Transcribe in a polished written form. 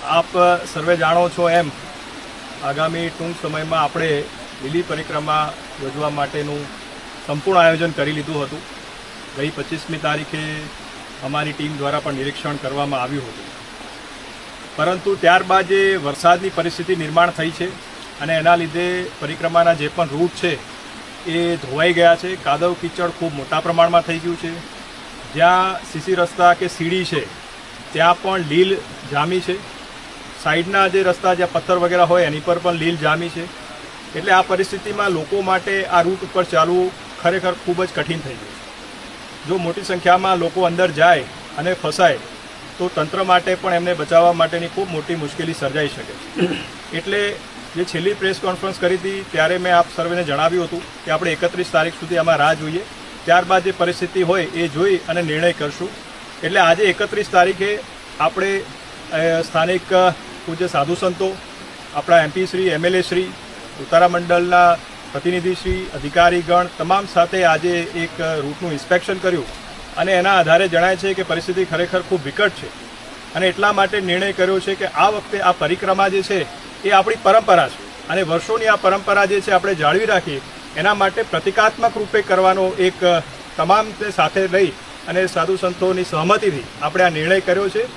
આપ સર્વે જાણો છો એમ આગામી ટૂંક સમયમાં આપણે લીલી પરિક્રમા યોજવા માટેનું સંપૂર્ણ આયોજન કરી લીધું હતું. ગઈ 25મી તારીખે અમારી ટીમ દ્વારા પણ નિરીક્ષણ કરવામાં આવ્યું હતું, પરંતુ ત્યારબાદ જે વરસાદની પરિસ્થિતિ નિર્માણ થઈ છે અને એના લીધે પરિક્રમાના જે પણ રૂટ છે એ ધોવાઈ ગયા છે. કાદવ કીચડ ખૂબ મોટા પ્રમાણમાં થઈ ગયું છે. જ્યાં સીસી રસ્તા કે સીડી છે ત્યાં પણ લીલ જામી છે. સાઈડના જે રસ્તા જ્યાં પથ્થર વગેરે હોય એની પર પણ લીલ જામી છે. એટલે આ પરિસ્થિતિમાં લોકો માટે આ રૂટ ઉપર ચાલવું ખરેખર ખૂબ જ કઠિન થઈ ગયું છે. જો મોટી સંખ્યામાં લોકો અંદર જાય અને ફસાય તો તંત્ર માટે પણ એમને બચાવવા માટેની ખૂબ મોટી મુશ્કેલી સર્જાઈ શકે છે. એટલે જે છેલ્લી પ્રેસ કોન્ફરન્સ કરી હતી ત્યારે મેં આપ સર્વેને જણાવ્યું હતું કે આપણે 31 તારીખ સુધી આમાં રાહ જોઈએ, ત્યારબાદ જે પરિસ્થિતિ હોય એ જોઈ અને નિર્ણય કરશું. એટલે આજે 31 તારીખે આપણે સ્થાનિક પૂજ્ય સાધુ સંતો, આપણા એમપી શ્રી, એમએલએ શ્રી, ઉતારા મંડળના પ્રતિનિધિશ્રી, અધિકારીગણ તમામ સાથે આજે એક રૂટનું ઇન્સ્પેક્શન કર્યું અને એના આધારે જણાય છે કે પરિસ્થિતિ ખરેખર ખૂબ વિકટ છે. અને એટલા માટે નિર્ણય કર્યો છે કે આ વખતે આ પરિક્રમા જે છે એ આપણી પરંપરા છે અને વર્ષોની આ પરંપરા જે છે આપણે જાળવી રાખીએ એના માટે પ્રતિકાત્મક રૂપે કરવાનો એક તમામને સાથે લઈ અને સાધુ સંતોની સહમતિથી આપણે આ નિર્ણય કર્યો છે.